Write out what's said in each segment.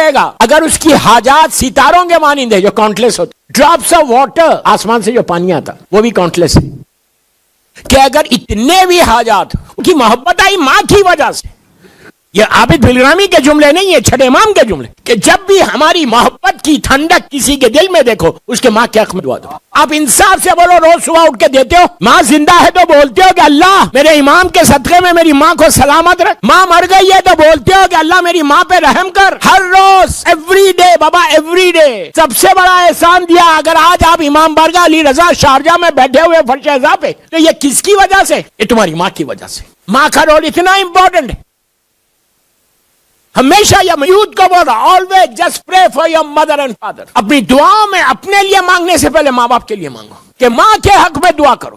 دے گا اگر اس کی حاجات ستاروں کے مانند ہے جو کاؤنٹلیس ہوتے. ڈراپس آف واٹر، آسمان سے جو پانی آتا وہ بھی کاؤنٹلیس ہے. کہ اگر اتنے بھی حاجات کی محبت آئی ماں کی وجہ سے. یہ عابد بلرامی کے جملے نہیں، یہ چھٹے امام کے جملے، کہ جب بھی ہماری محبت کی ٹھنڈک کسی کے دل میں دیکھو اس کے ماں کے حق میں دعا دو. آپ انصاف سے بولو، روز صبح اٹھ کے دیتے ہو؟ ماں زندہ ہے تو بولتے ہو کہ اللہ میرے امام کے صدقے میں میری ماں کو سلامت رکھ. ماں مر گئی ہے تو بولتے ہو کہ اللہ میری ماں پہ رحم کر. ہر روز، ایوری ڈے بابا، ایوری ڈے. سب سے بڑا احسان دیا. اگر آج آپ امام بارگاہ علی رضا شارجہ میں بیٹھے ہوئے فرش اعزاز پہ، تو یہ کس کی وجہ سے؟ یہ تمہاری ماں کی وجہ سے. ماں کا رول اتنا امپورٹنٹ ہے. ہمیشہ یہ یوتھ کو بول رہا، always just pray for your mother and father. اپنی دعاؤں میں اپنے لیے مانگنے سے پہلے ماں باپ کے لیے مانگو، کہ ماں کے حق میں دعا کرو.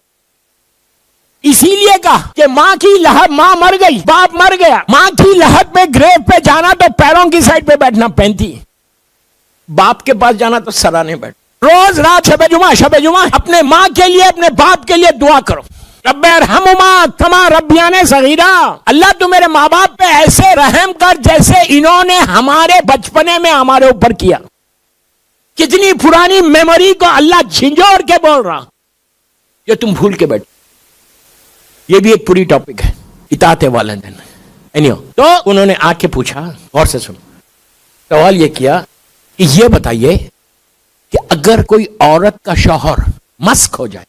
اسی لیے کہا کہ ماں کی لحد، ماں مر گئی، باپ مر گیا، ماں کی لحد میں گریو پہ جانا تو پیروں کی سائڈ پہ بیٹھنا پہنتی ہے، باپ کے پاس جانا تو سرانے بیٹھ. روز رات شب جمعہ اپنے ماں کے لیے، اپنے باپ کے لیے دعا کرو. رب ارحمہما کما ربیانی صغیرا. اللہ تو میرے ماں باپ پہ ایسے رحم کر جیسے انہوں نے ہمارے بچپنے میں ہمارے اوپر کیا. کتنی پرانی میموری کو اللہ جھنجھوڑ کے بول رہا یہ تم بھول کے بیٹھ. یہ بھی ایک پوری ٹاپک ہے، اطاعت والدین. تو انہوں نے آ کے پوچھا، غور سے سنو، سوال یہ کیا کہ یہ بتائیے کہ اگر کوئی عورت کا شوہر مسک ہو جائے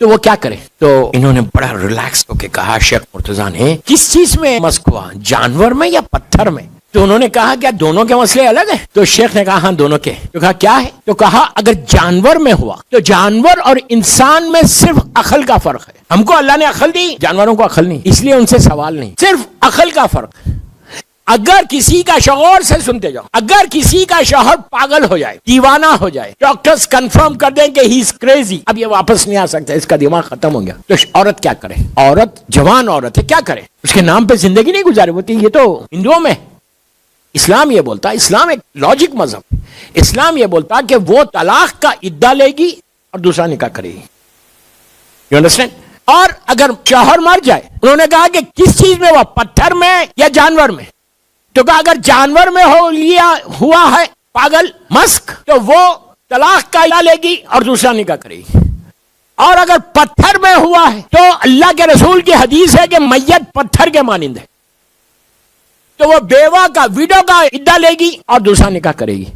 تو وہ کیا کرے؟ تو انہوں نے بڑا ریلیکس ہو کے کہا، شیخ مرتضیٰ نے، کس چیز میں مسک ہوا، جانور میں یا پتھر میں؟ تو انہوں نے کہا کیا دونوں کے مسئلے الگ ہیں؟ تو شیخ نے کہا ہاں دونوں کے. تو کہا کیا ہے؟ تو کہا اگر جانور میں ہوا تو جانور اور انسان میں صرف عقل کا فرق ہے. ہم کو اللہ نے عقل دی، جانوروں کو عقل نہیں، اس لیے ان سے سوال نہیں، صرف عقل کا فرق. اگر کسی کا شوہر سے سنتے جاؤ، اگر کسی کا شوہر پاگل ہو جائے، دیوانہ ہو جائے، ڈاکٹرز کنفرم کر دیں کہ ہی از کریزی، اب یہ واپس نہیں آ سکتا، اس کا دماغ ختم ہو گیا، تو عورت کیا کرے؟ عورت جوان عورت ہے، کیا کرے؟ اس کے نام پہ زندگی نہیں گزارے ہوتی. یہ تو ہندوؤں میں. اسلام یہ بولتا، اسلام ایک لاجک مذہب، اسلام یہ بولتا کہ وہ طلاق کا عدہ لے گی اور دوسرا نکاح کرے گی. You understand? اور اگر شوہر مر جائے، انہوں نے کہا کہ کس چیز میں ہوا، پتھر میں یا جانور میں؟ تو کہا اگر جانور میں ہوا ہے پاگل مسک تو وہ طلاق کا عدہ لے گی اور دوسرا نکاح کرے گی. اور اگر پتھر میں ہوا ہے تو اللہ کے رسول کی حدیث ہے کہ میت پتھر کے مانند ہے، تو وہ بیوہ کا، ویڈو کا عدہ لے گی اور دوسرا نکاح کرے گی.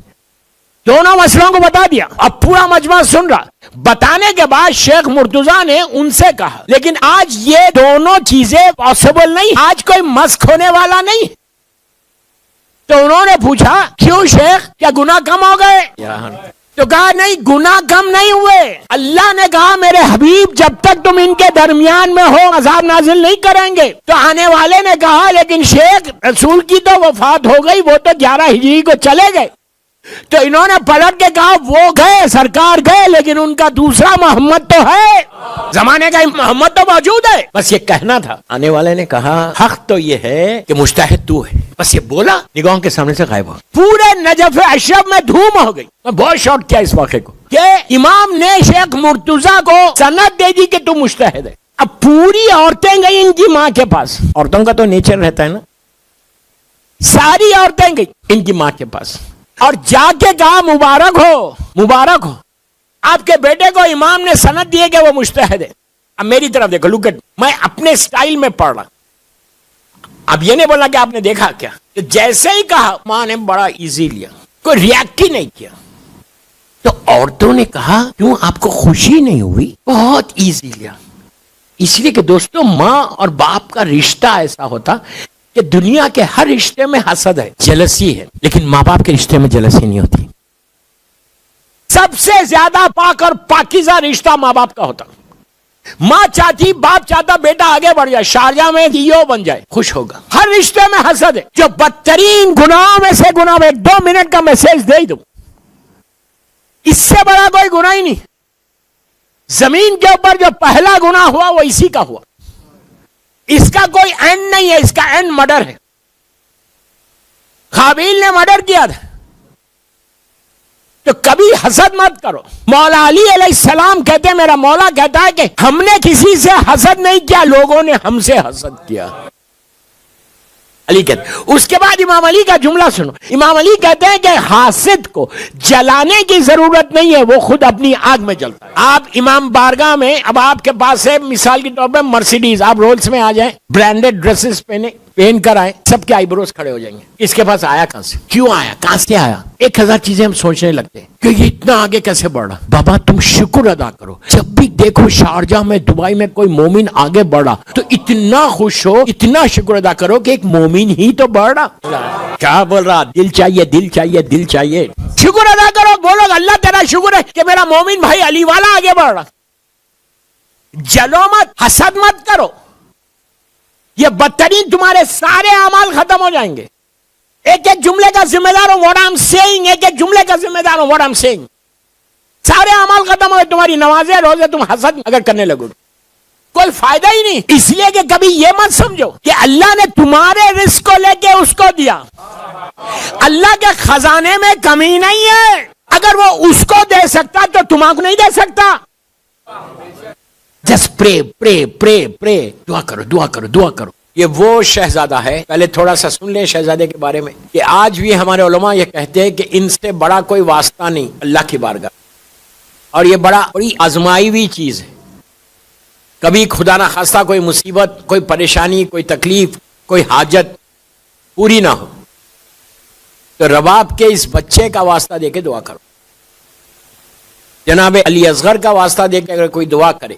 دونوں مسئلوں کو بتا دیا. اب پورا مجمع سن رہا. بتانے کے بعد شیخ مرتضیٰ نے ان سے کہا لیکن آج یہ دونوں چیزیں پاسبل نہیں، آج کوئی مسک ہونے والا نہیں. تو انہوں نے پوچھا کیوں شیخ، کیا گناہ کم ہو گئے؟ تو کہا نہیں، گناہ کم نہیں ہوئے. اللہ نے کہا میرے حبیب جب تک تم ان کے درمیان میں ہو عذاب نازل نہیں کریں گے. تو آنے والے نے کہا لیکن شیخ رسول کی تو وفات ہو گئی، وہ تو 11 ہجری کو چلے گئے. تو انہوں نے پلٹ کے کہا وہ گئے، سرکار گئے، لیکن ان کا دوسرا محمد تو ہے، زمانے کا محمد تو موجود ہے. بس یہ کہنا تھا. آنے والے نے کہا حق تو یہ ہے کہ مجتہد تو ہے. بس یہ بولا، نگاہوں کے سامنے سے غائب ہو. پورے نجف اشرف میں دھوم ہو گئی. میں بہت شارٹ کیا اس واقعے کو کہ امام نے شیخ مرتضیٰ کو سند دے دی کہ تو مجتہد ہے. اب پوری عورتیں گئی ان کی ماں کے پاس. عورتوں کا تو نیچر رہتا ہے نا، ساری عورتیں گئی ان کی ماں کے پاس اور جا کے کہا مبارک ہو، مبارک ہو، آپ کے بیٹے کو امام نے سند دیے کہ وہ مجتہد ہے. اب میری طرف دیکھو، لک ایٹ، میں اپنے سٹائل میں پڑھ رہا. اب یہ نہیں بولا کہ آپ نے دیکھا کیا، تو جیسے ہی کہا ماں نے بڑا ایزی لیا، کوئی ریاکٹ ہی نہیں کیا. تو عورتوں نے کہا کیوں آپ کو خوشی نہیں ہوئی؟ بہت ایزی لیا. اس لیے کہ دوستوں ماں اور باپ کا رشتہ ایسا ہوتا کہ دنیا کے ہر رشتے میں حسد ہے، جلسی ہے، لیکن ماں باپ کے رشتے میں جلسی نہیں ہوتی. سب سے زیادہ پاک اور پاکیزہ رشتہ ماں باپ کا ہوتا. ماں چاہتی، باپ چاہتا بیٹا آگے بڑھ جائے، شارجہ میں ڈیو بن جائے، خوش ہوگا. ہر رشتے میں حسد ہے. جو بدترین گناہوں میں سے گناہ، میں 2 منٹ کا میسج دے دوں، اس سے بڑا کوئی گناہ ہی نہیں. زمین کے اوپر جو پہلا گناہ ہوا وہ اسی کا ہوا. اس کا کوئی اینڈ نہیں ہے، اس کا اینڈ مرڈر ہے. قابیل نے مرڈر کیا تھا. تو کبھی حسد مت کرو. مولا علی علیہ السلام کہتے ہیں، میرا مولا کہتا ہے کہ ہم نے کسی سے حسد نہیں کیا، لوگوں نے ہم سے حسد کیا. علی کہتے ہیں. اس کے بعد امام علی کا جملہ سنو. امام علی کہتے ہیں کہ حاسد کو جلانے کی ضرورت نہیں ہے، وہ خود اپنی آگ میں جلتا ہے. آپ امام بارگاہ میں، اب آپ کے پاس ہے مثال کے طور پہ مرسیڈیز، آپ رولز میں آ جائیں، برانڈڈ ڈریسز پہن کر آئے، سب کے آئی بروز کھڑے ہو جائیں گے. اس کے پاس آیا کہاں سے، کیوں آیا، کہاں سے آیا؟ 1000 چیزیں ہم سوچنے لگتے ہیں کہ یہ اتنا آگے کیسے بڑھ رہا. بابا تم شکر ادا کرو، جب بھی دیکھو شارجہ میں، دبئی میں کوئی مومن آگے بڑھا تو اتنا خوش ہو، اتنا شکر ادا کرو کہ ایک مومن ہی تو بڑھ رہا. کیا بول رہا؟ دل چاہیے، دل چاہیے، دل چاہیے. شکر ادا کرو، بولو اللہ تیرا شکر ہے کہ میرا مومن بھائی علی والا آگے بڑھ رہا. جلو مت، حسد مت کرو، یہ بدترین تمہارے سارے اعمال ختم ہو جائیں گے. ایک ایک جملے کا ذمہ دار ہوں what I'm saying، ایک ایک جملے کا ذمہ دار ہوں what I'm saying. سارے اعمال ختم ہو گئے، تمہاری نمازیں روزے تم حسد اگر کرنے لگو کوئی فائدہ ہی نہیں. اس لیے کہ کبھی یہ مت سمجھو کہ اللہ نے تمہارے رزق کو لے کے اس کو دیا. اللہ کے خزانے میں کمی نہیں ہے، اگر وہ اس کو دے سکتا تو تمہیں نہیں دے سکتا. جسٹ پرے پرے پرے پرے، دعا کرو دعا کرو دعا کرو. یہ وہ شہزادہ ہے، پہلے تھوڑا سا سن لیں شہزادے کے بارے میں، کہ آج بھی ہمارے علماء یہ کہتے ہیں کہ ان سے بڑا کوئی واسطہ نہیں اللہ کی بارگاہ، اور یہ بڑی آزمائی ہوئی چیز ہے. کبھی خدا نہ خواستہ کوئی مصیبت، کوئی پریشانی، کوئی تکلیف، کوئی حاجت پوری نہ ہو تو رباب کے اس بچے کا واسطہ دے کے دعا کرو. جناب علی اصغر کا واسطہ دے کے اگر کوئی دعا کرے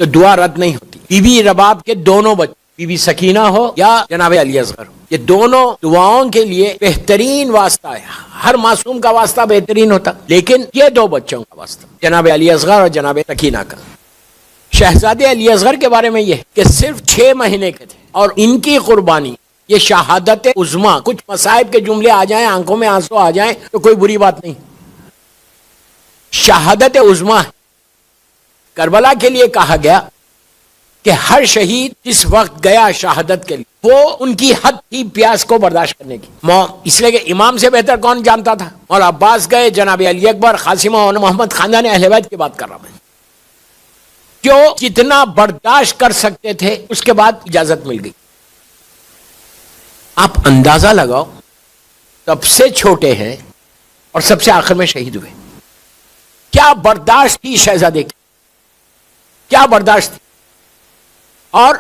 تو دعا رد نہیں ہوتی. بی بی رباب کے دونوں بچے، بی بی سکینہ ہو یا جناب علی اصغر، یہ دونوں دعاؤں کے لیے بہترین واسطہ ہے. ہر معصوم کا واسطہ بہترین ہوتا، لیکن یہ دو بچوں کا واسطہ جناب علی اصغر اور جناب سکینہ کا. شہزادے علی اصغر کے بارے میں یہ کہ صرف 6 مہینے کے تھے، اور ان کی قربانی یہ شہادت عظمیٰ. کچھ مصائب کے جملے آ جائیں، آنکھوں میں آنسو آ جائیں تو کوئی بری بات نہیں، شہادت عظمیٰ. کربلا کے لیے کہا گیا کہ ہر شہید جس وقت گیا شہادت کے لیے، وہ ان کی حد تھی پیاس کو برداشت کرنے کی. اس لیے کہ امام سے بہتر کون جانتا تھا. اور عباس گئے، جناب علی اکبر، قاسم اور محمد خاندان اہل بیت کی بات کر رہا ہوں، جو جتنا برداشت کر سکتے تھے اس کے بعد اجازت مل گئی. آپ اندازہ لگاؤ، سب سے چھوٹے ہیں اور سب سے آخر میں شہید ہوئے. کیا برداشت تھی شہزادے کی، کیا برداشت تھی. اور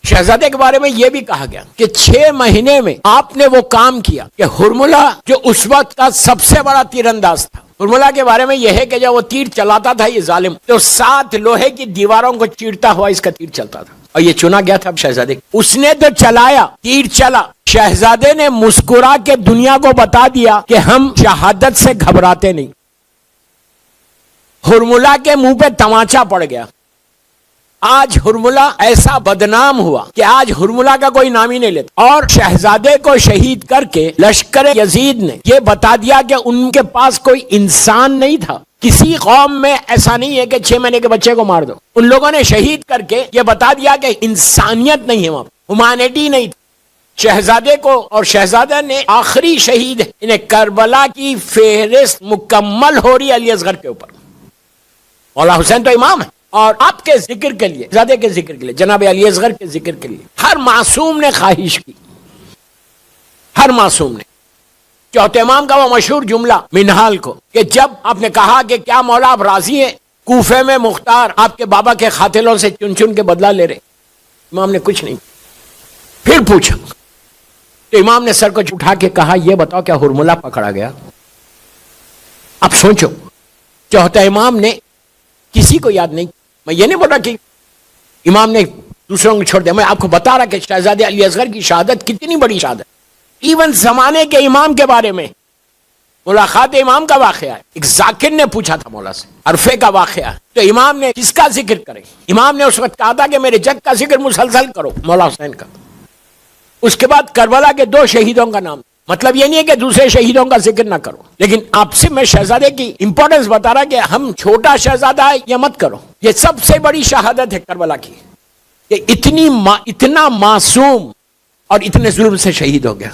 شہزادے کے بارے میں یہ بھی کہا گیا کہ 6 مہینے میں آپ نے وہ کام کیا کہ ہرملہ جو اس وقت کا سب سے بڑا تیر انداز تھا، ہرملہ کے بارے میں یہ ہے کہ جب وہ تیر چلاتا تھا یہ ظالم، تو 7 لوہے کی دیواروں کو چیرتا ہوا اس کا تیر چلتا تھا. اور یہ چنا گیا تھا اب شہزادے، اس نے تو چلایا، تیر چلا. شہزادے نے مسکرا کے دنیا کو بتا دیا کہ ہم شہادت سے گھبراتے نہیں. ہرملہ کے منہ پہ تماچا پڑ گیا. آج ہرملہ ایسا بدنام ہوا کہ آج ہرملہ کا کوئی نام ہی نہیں لیتا. اور شہزادے کو شہید کر کے لشکر یزید نے یہ بتا دیا کہ ان کے پاس کوئی انسان نہیں تھا. کسی قوم میں ایسا نہیں ہے کہ 6 مہینے کے بچے کو مار دو. ان لوگوں نے شہید کر کے یہ بتا دیا کہ انسانیت نہیں ہے وہاں، ہیومینٹی نہیں تھی. شہزادے کو، اور شہزادہ نے آخری شہید انہیں کربلا کی فہرست مکمل ہو رہی علی اصغر کے اوپر. مولا حسین تو امام ہے، اور آپ کے ذکر کے لیے، شہزادے کے ذکر کے لیے، جناب علی اصغر کے ذکر کے لیے ہر معصوم نے خواہش کی، ہر معصوم نے. چوتھے امام کا وہ مشہور جملہ منہال کو، کہ جب آپ نے کہا کہ کیا مولا آپ راضی ہیں، کوفے میں مختار آپ کے بابا کے قاتلوں سے چن چن کے بدلہ لے رہے. امام نے کچھ نہیں. پھر پوچھا تو امام نے سر کو اٹھا کے کہا یہ بتاؤ کیا ہرملہ پکڑا گیا؟ اب سوچو، چوتھا امام نے کسی کو یاد نہیں. میں یہ نہیں بول رہا کہ امام نے دوسروں کو چھوڑ دیا، میں آپ کو بتا رہا کہ شہزادے علی اصغر کی شہادت کتنی بڑی شہادت. ایون زمانے کے امام کے بارے میں ملاقات امام کا واقعہ ہے. ایک ذاکر نے پوچھا تھا مولا سے، عرفے کا واقعہ، تو امام نے کس کا ذکر کرے؟ امام نے اس وقت کہا تھا کہ میرے جد کا ذکر مسلسل کرو، مولا حسین کا. اس کے بعد کربلا کے 2 شہیدوں کا نام. مطلب یہ نہیں ہے کہ دوسرے شہیدوں کا ذکر نہ کرو، لیکن آپ سے میں شہزادے کی امپورٹنس بتا رہا کہ ہم چھوٹا شہزادہ ہے یہ مت کرو. یہ سب سے بڑی شہادت ہے کربلا کی، کہ اتنا معصوم اور اتنے ظلم سے شہید ہو گیا.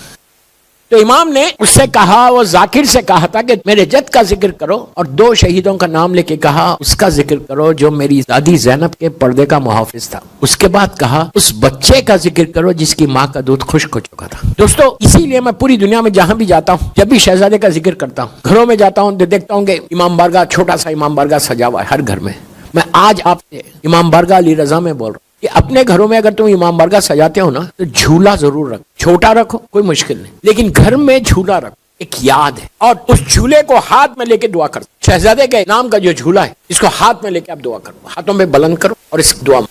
تو امام نے اس سے کہا, وہ ذاکر سے کہا تھا کہ میرے جد کا ذکر کرو, اور 2 شہیدوں کا نام لے کے کہا اس کا ذکر کرو جو میری دادی زینب کے پردے کا محافظ تھا. اس کے بعد کہا اس بچے کا ذکر کرو جس کی ماں کا دودھ خشک ہو چکا تھا. دوستو اسی لیے میں پوری دنیا میں جہاں بھی جاتا ہوں, جب بھی شہزادے کا ذکر کرتا ہوں, گھروں میں جاتا ہوں تو دیکھتا ہوں کہ امام بارگاہ, چھوٹا سا امام بارگاہ سجا ہوا ہے ہر گھر میں. میں آج آپ سے امام بارگاہ علی رضا میں بول رہا ہوں کہ اپنے گھروں میں اگر تم امام بارگاہ سجاتے ہو نا تو جھولا ضرور رکھو. چھوٹا رکھو کوئی مشکل نہیں, لیکن گھر میں جھولا رکھو, ایک یاد ہے. اور اس جھولے کو ہاتھ میں لے کے دعا کرو. شہزادے کے نام کا جو جھولا ہے اس کو ہاتھ میں لے کے آپ دعا کرو, ہاتھوں میں بلند کرو اور اس دعا میں.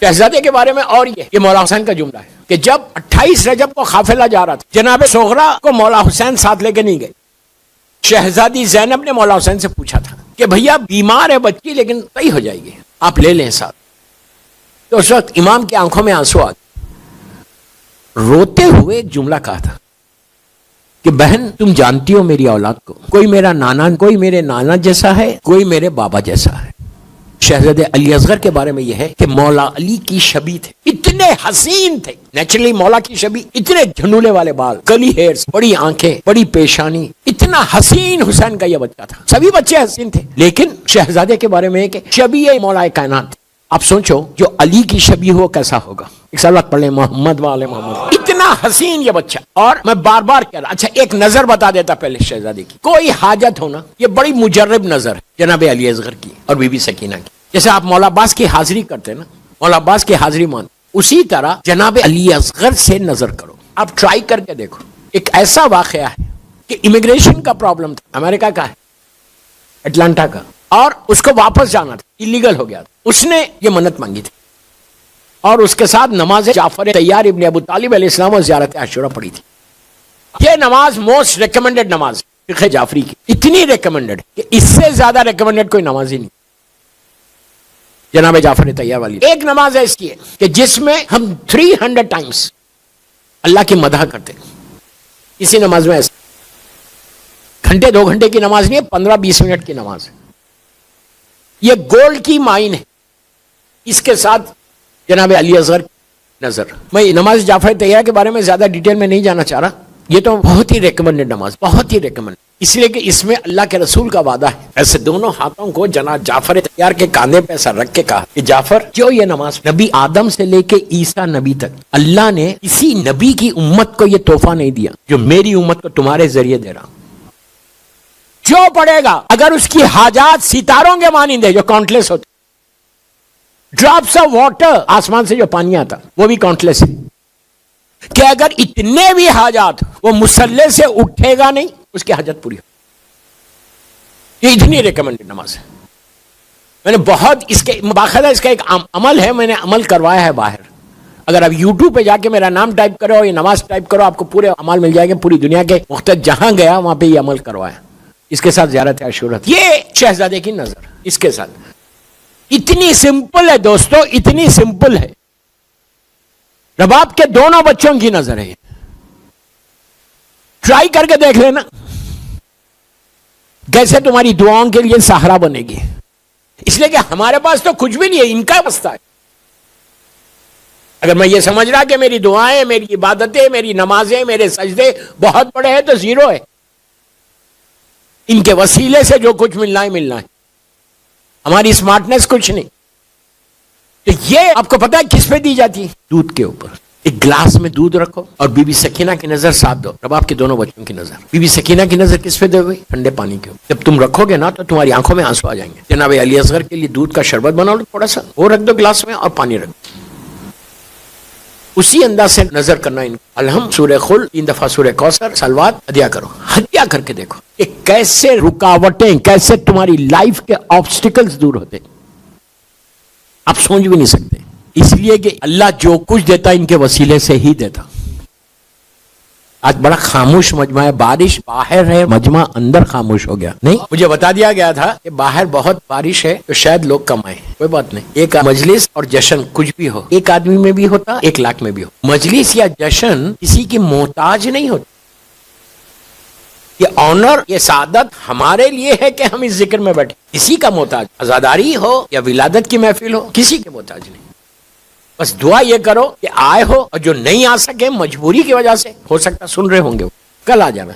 شہزادے کے بارے میں اور یہ مولا حسین کا جملہ ہے کہ جب 28 رجب کو قافلہ جا رہا تھا, جناب صغرا کو مولا حسین ساتھ لے کے نہیں گئے. شہزادی زینب نے مولا حسین سے پوچھا تھا کہ بھیا بیمار ہے بچی لیکن صحیح ہو جائے گی, آپ لے لیں ساتھ. تو اس وقت امام کی آنکھوں میں آنسو آ گئے, روتے ہوئے ایک جملہ کہا تھا کہ بہن تم جانتی ہو میری اولاد کو, کوئی میرا نانا, کوئی میرے نانا جیسا ہے, کوئی میرے بابا جیسا ہے. شہزادے علی اصغر کے بارے میں یہ ہے کہ مولا علی کی شبیہ تھے, اتنے حسین تھے. نیچرلی مولا کی شبیہ, اتنے جھنولے والے بال, کلی ہیئرز, بڑی آنکھیں, بڑی پیشانی, اتنا حسین حسین کا یہ بچہ تھا. سبھی بچے حسین تھے, لیکن شہزادے کے بارے میں ہے کہ شبیہ مولا کائنات. آپ سوچو جو علی کی شبیہ ہو کیسا ہوگا. ایک سالات پڑھ لیں محمد والے محمد. اتنا حسین یہ بچہ. اور میں بار بار کہہ رہا, اچھا ایک نظر بتا دیتا پہلے شہزادے کی. کوئی حاجت ہونا, یہ بڑی مجرب نظر ہے جناب علی اصغر کی اور بی بی سکینہ کی. جیسے آپ مولا عباس کی حاضری کرتے نا, مولا عباس کی حاضری مان, اسی طرح جناب علی اصغر سے نظر کرو. آپ ٹرائی کر کے دیکھو. ایک ایسا واقعہ ہے کہ امیگریشن کا پرابلم تھا, امریکہ کا ہے, اٹلانٹا کا, اور اس کو واپس جانا تھا, ایلیگل ہو گیا تھا. اس نے یہ منت مانگی تھی اور اس کے ساتھ نماز جعفر طیار ابن ابو طالب علیہ السلام اور زیارت عاشورہ پڑھی تھی. یہ نماز موسٹ ریکمنڈڈ نماز ہے فقہ جعفری کی, اتنی ریکمنڈڈ کہ اس سے زیادہ ریکمنڈڈ کوئی نماز ہی نہیں جناب جعفر طیار والی. ایک نماز ہے اس کی کہ جس میں ہم 300 ٹائمز اللہ کی مدح کرتے ہیں. اسی نماز میں گھنٹے 2 گھنٹے کی نماز نہیں ہے, 15-20 منٹ کی نماز ہے. یہ گولڈ کی مائن ہے. اس کے ساتھ جناب علی اصغر نظر. میں نماز جعفر طیار کے بارے میں زیادہ ڈیٹیل میں نہیں جانا چاہ رہا. یہ تو بہت ہی ریکمنڈڈ نماز, بہت ہی ریکمنڈ, اس لیے کہ اس میں اللہ کے رسول کا وعدہ ہے. ایسے دونوں ہاتھوں کو جناب جعفر طیار کے کاندھے پہ ایسا رکھ کے کہا کہ جعفر, جو یہ نماز نبی آدم سے لے کے عیسیٰ نبی تک اللہ نے کسی نبی کی امت کو یہ تحفہ نہیں دیا جو میری امت کو تمہارے ذریعے دے رہا. جو پڑھے گا اگر اس کی حاجات ستاروں کے مانند ہے جو کاؤنٹلیس ہوتے, ڈراپس آف واٹر, آسمان سے جو پانی آتا وہ بھی کاؤنٹلیس ہے, کہ اگر اتنے بھی حاجات وہ مسلح سے اٹھے گا نہیں اس کی حاجت پوری ہو. یہ اتنی ریکمنڈڈ نماز ہے. میں نے بہت اس کے باقاعدہ اس کا ایک عمل ہے, میں نے عمل کروایا ہے باہر. اگر آپ یوٹیوب پہ جا کے میرا نام ٹائپ کرو, یہ نماز ٹائپ کرو, آپ کو پورے عمل مل جائے گے. پوری دنیا کے مختلف جہاں گیا وہاں پہ یہ عمل کروایا. اس کے ساتھ زیارت عاشورہ, یہ شہزادے کی نظر اس کے ساتھ اتنی سمپل ہے دوستو, اتنی سمپل ہے. رباب کے دونوں بچوں کی نظر ہے. ٹرائی کر کے دیکھ لینا کیسے تمہاری دعاؤں کے لیے سہارا بنے گی. اس لیے کہ ہمارے پاس تو کچھ بھی نہیں ہے, ان کا واسطہ ہے. اگر میں یہ سمجھ رہا کہ میری دعائیں, میری عبادتیں, میری نمازیں, میرے سجدے بہت بڑے ہیں تو زیرو ہے. ان کے وسیلے سے جو کچھ ملنا ہے ملنا ہے, ہماری اسمارٹنس کچھ نہیں. تو یہ آپ کو پتا ہے کس پہ دی جاتی ہے؟ دودھ کے اوپر. ایک گلاس میں دودھ رکھو اور بی بی سکینہ کی نظر ساتھ دو. اب آپ کے دونوں بچوں کی نظر, بی بی سکینہ کی نظر کس پہ دو گئی؟ ٹھنڈے پانی کے اوپر. جب تم رکھو گے نا تو تمہاری آنکھوں میں آنسو آ جائیں گے. جناب علی اصغر کے لیے دودھ کا شربت بنا لو, تھوڑا سا وہ رکھ دو گلاس میں, اور پانی رکھ دو. اسی انداز سے نظر کرنا. ان الحم, سورہ خل 3 دفعہ, سورہ کوثر, سلوات ہدیہ کرو. ہدیہ کر کے دیکھو کہ کیسے رکاوٹیں, کیسے تمہاری لائف کے آبسٹیکلز دور ہوتے, آپ سوچ بھی نہیں سکتے. اس لیے کہ اللہ جو کچھ دیتا ان کے وسیلے سے ہی دیتا. آج بڑا خاموش مجمع ہے, بارش باہر ہے, مجمع اندر خاموش ہو گیا. نہیں, مجھے بتا دیا گیا تھا کہ باہر بہت بارش ہے تو شاید لوگ کم آئے. کوئی بات نہیں, ایک مجلس اور جشن کچھ بھی ہو, 1 آدمی میں بھی ہوتا, 1 لاکھ میں بھی ہو. مجلس یا جشن کسی کی محتاج نہیں ہوتی. یہ آنر, یہ سعادت ہمارے لیے ہے کہ ہم اس ذکر میں بیٹھے. کسی کا محتاج, عزاداری ہو یا ولادت کی محفل ہو, کسی کے محتاج نہیں. بس دعا یہ کرو کہ آئے ہو، اور جو نہیں آ سکے مجبوری کی وجہ سے، ہو سکتا سن رہے ہوں گے، کل آ جانا.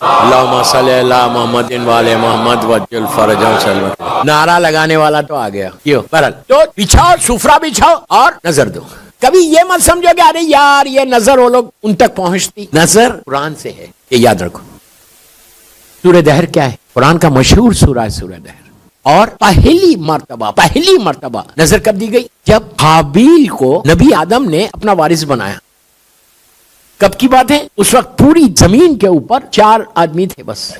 اللہم صلی اللہ محمد والے محمد وجل فرجہم صلی اللہ. نعرہ لگانے والا تو آ گیا. کیوں؟ بہرحال تو بچھاؤ، سفرہ بچھاؤ اور نظر دو. کبھی یہ مت سمجھو کہ ارے یار یہ نظر وہ لوگ ان تک پہنچتی. نظر قرآن سے ہے، یہ یاد رکھو. سورہ دہر کیا ہے؟ قرآن کا مشہور سورہ ہے سورہ دہر. اور پہلی مرتبہ نظر کب دی گئی؟ جب حابیل کو نبی آدم نے اپنا وارث بنایا. کب کی بات ہے؟ اس وقت پوری زمین کے اوپر 4 آدمی تھے بس.